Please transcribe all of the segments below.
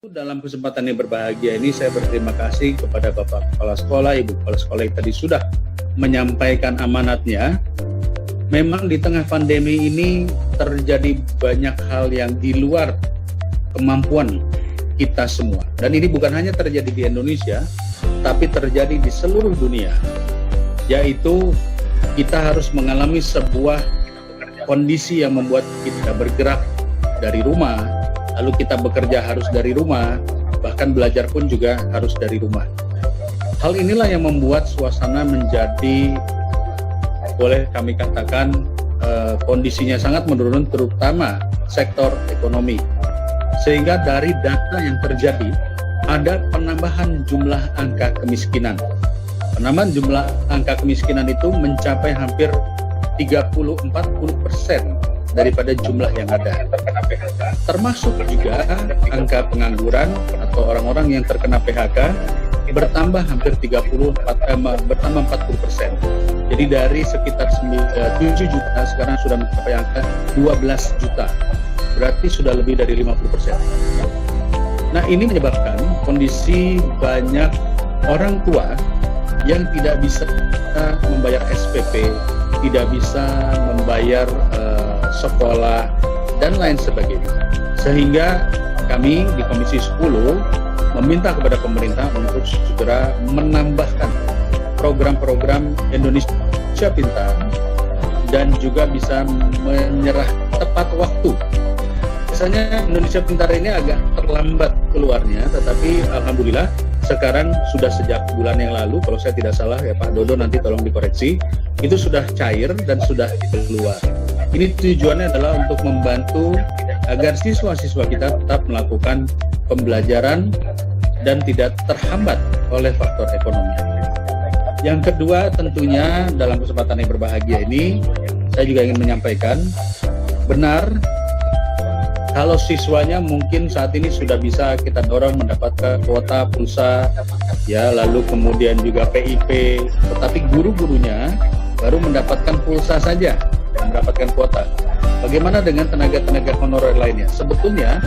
Dalam kesempatan yang berbahagia ini saya berterima kasih kepada Bapak Kepala Sekolah, Ibu Kepala Sekolah yang tadi sudah menyampaikan amanatnya. Memang di tengah pandemi ini terjadi banyak hal yang di luar kemampuan kita semua. Dan ini bukan hanya terjadi di Indonesia, tapi terjadi di seluruh dunia. Yaitu kita harus mengalami sebuah kondisi yang membuat kita bergerak dari rumah, lalu kita bekerja harus dari rumah, bahkan belajar pun juga harus dari rumah. Hal inilah yang membuat suasana menjadi, boleh kami katakan, kondisinya sangat menurun, terutama sektor ekonomi. Sehingga dari data yang terjadi, ada penambahan jumlah angka kemiskinan. Penambahan jumlah angka kemiskinan itu mencapai hampir 30-40% daripada jumlah yang ada. Termasuk juga angka pengangguran atau orang-orang yang terkena PHK bertambah hampir 40%. Jadi dari sekitar 7 juta sekarang sudah mencapai angka 12 juta. Berarti sudah lebih dari 50%. Nah, ini menyebabkan kondisi banyak orang tua yang tidak bisa membayar SPP, tidak bisa membayar sekolah, dan lain sebagainya. Sehingga kami di Komisi 10 meminta kepada pemerintah untuk segera menambahkan program-program Indonesia Pintar dan juga bisa menyerah tepat waktu. Biasanya Indonesia Pintar ini agak terlambat keluarnya, tetapi alhamdulillah sekarang sudah sejak bulan yang lalu, kalau saya tidak salah ya Pak Dodo, nanti tolong dikoreksi, itu sudah cair dan sudah keluar. Ini tujuannya adalah untuk membantu agar siswa-siswa kita tetap melakukan pembelajaran dan tidak terhambat oleh faktor ekonomi. Yang kedua, tentunya dalam kesempatan yang berbahagia ini, saya juga ingin menyampaikan, benar, kalau siswanya mungkin saat ini sudah bisa kita dorong mendapatkan kuota pulsa, ya, lalu kemudian juga PIP, tetapi guru-gurunya baru mendapatkan pulsa saja, mendapatkan kuota. Bagaimana dengan tenaga-tenaga honorer lainnya? Sebetulnya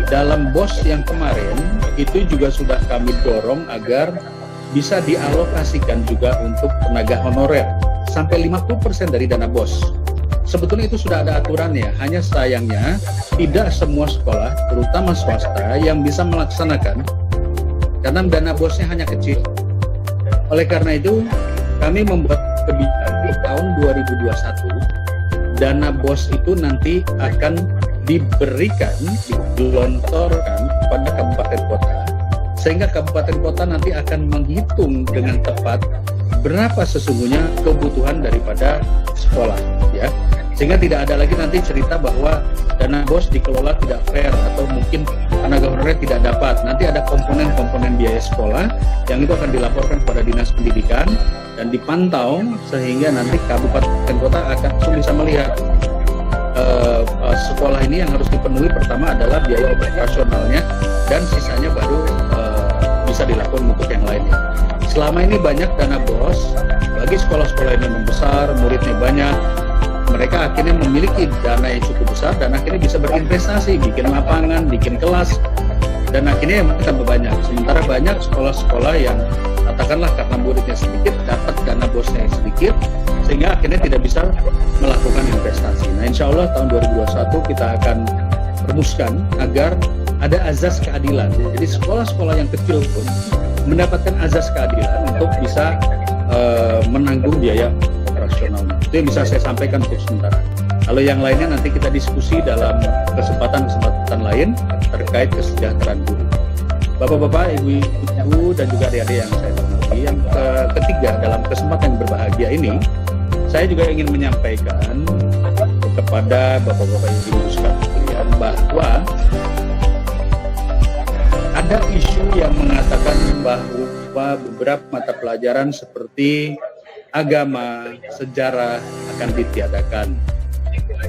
dalam BOS yang kemarin itu juga sudah kami dorong agar bisa dialokasikan juga untuk tenaga honorer sampai 50% dari dana BOS. Sebetulnya itu sudah ada aturannya, hanya sayangnya tidak semua sekolah, terutama swasta, yang bisa melaksanakan karena dana BOS-nya hanya kecil. Oleh karena itu, kami membuat kebijakan di tahun 2021, dana BOS itu nanti akan diberikan, digelontorkan kepada kabupaten kota, sehingga kabupaten kota nanti akan menghitung dengan tepat berapa sesungguhnya kebutuhan daripada sekolah, ya. Sehingga tidak ada lagi nanti cerita bahwa dana BOS dikelola tidak fair atau mungkin tenaga honorer tidak dapat. Nanti ada komponen-komponen biaya sekolah yang itu akan dilaporkan kepada Dinas Pendidikan dan dipantau sehingga nanti kabupaten kota akan langsung bisa melihat sekolah ini yang harus dipenuhi pertama adalah biaya operasionalnya dan sisanya baru bisa dilakukan untuk yang lainnya. Selama ini banyak dana BOS bagi sekolah-sekolah yang membesar, muridnya banyak, mereka akhirnya memiliki dana yang cukup besar dan akhirnya bisa berinvestasi, bikin lapangan, bikin kelas, dan akhirnya yang tambah banyak. Sementara banyak sekolah-sekolah yang katakanlah karena muridnya sedikit, dapat dana BOS-nya yang sedikit, sehingga akhirnya tidak bisa melakukan investasi. Nah, insya Allah tahun 2021 kita akan rumuskan agar ada azas keadilan. Jadi sekolah-sekolah yang kecil pun mendapatkan azas keadilan untuk bisa menanggung biaya operasional. Itu yang bisa saya sampaikan untuk sementara. Kalau yang lainnya nanti kita diskusi dalam kesempatan lain terkait kesejahteraan guru. Bapak-bapak, ibu-ibu, dan juga adik-adik yang saya hormati, yang ketiga dalam kesempatan yang berbahagia ini, saya juga ingin menyampaikan kepada bapak-bapak ibu sekalian bahwa ada isu yang mengatakan bahwa beberapa mata pelajaran seperti agama, sejarah akan ditiadakan.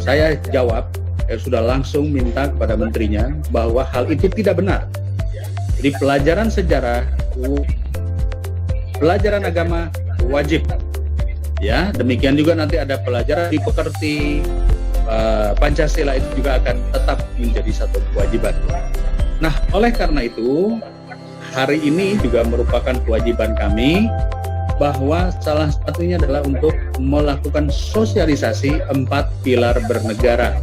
Saya jawab, sudah langsung minta kepada menterinya bahwa hal itu tidak benar. Jadi pelajaran sejarah, pelajaran agama wajib. Ya, demikian juga nanti ada pelajaran di pekerti Pancasila itu juga akan tetap menjadi satu kewajiban. Nah, oleh karena itu, hari ini juga merupakan kewajiban kami bahwa salah satunya adalah untuk melakukan sosialisasi 4 pilar bernegara.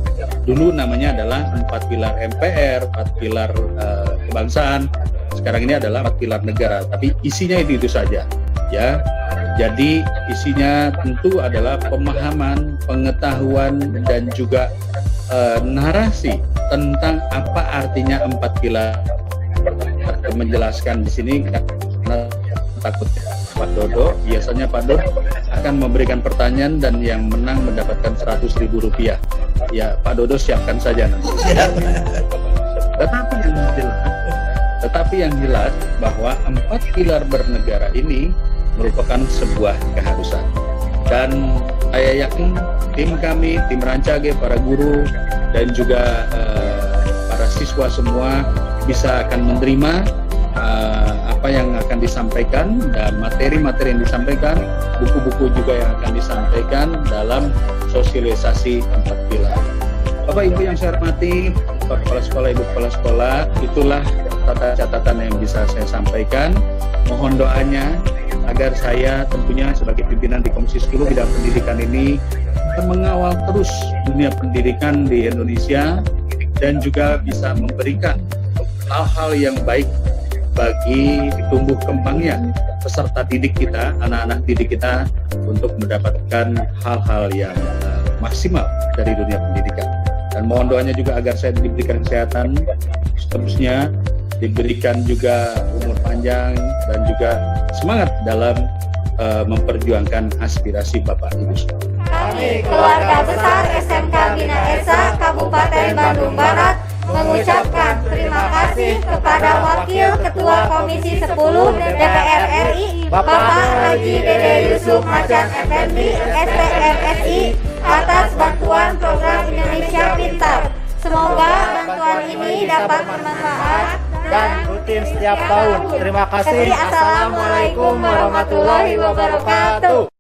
Dulu namanya adalah 4 pilar MPR, 4 pilar kebangsaan. Sekarang ini adalah 4 pilar negara, tapi isinya itu saja, ya. Jadi isinya tentu adalah pemahaman, pengetahuan, dan juga narasi tentang apa artinya 4 pilar. Menjelaskan di sini karena takut Pak Dodo, biasanya Pak Dodo akan memberikan pertanyaan dan yang menang mendapatkan Rp100.000. Ya, Pak Dodo siapkan saja nanti. Tetapi yang jelas bahwa 4 pilar bernegara ini merupakan sebuah keharusan. Dan saya yakin tim kami, tim Rancage, para guru dan juga para siswa semua bisa akan menerima apa yang akan disampaikan dan materi-materi yang disampaikan, buku-buku juga yang akan disampaikan dalam sosialisasi 4 pilar. Bapak Ibu yang saya hormati, Pak Kepala Sekolah, Ibu Kepala Sekolah, itulah catatan yang bisa saya sampaikan. Mohon doanya agar saya tentunya sebagai pimpinan di Komisi 10 bidang pendidikan ini mengawal terus dunia pendidikan di Indonesia dan juga bisa memberikan hal-hal yang baik bagi tumbuh kembangnya peserta didik kita, anak-anak didik kita untuk mendapatkan hal-hal yang maksimal dari dunia pendidikan. Dan mohon doanya juga agar saya diberikan kesehatan seterusnya, diberikan juga umur panjang dan juga semangat dalam memperjuangkan aspirasi Bapak Ibu semua. Kami, keluarga besar SMK Bina Esa Kabupaten Bandung Barat, mengucapkan terima kasih kepada Wakil Ketua Komisi 10 DPR RI, Bapak Haji Dede Yusuf Macan Effendi, STMSI, atas bantuan program Indonesia Pintar. Semoga bantuan ini dapat bermanfaat dan rutin setiap tahun. Terima kasih. Assalamualaikum warahmatullahi wabarakatuh.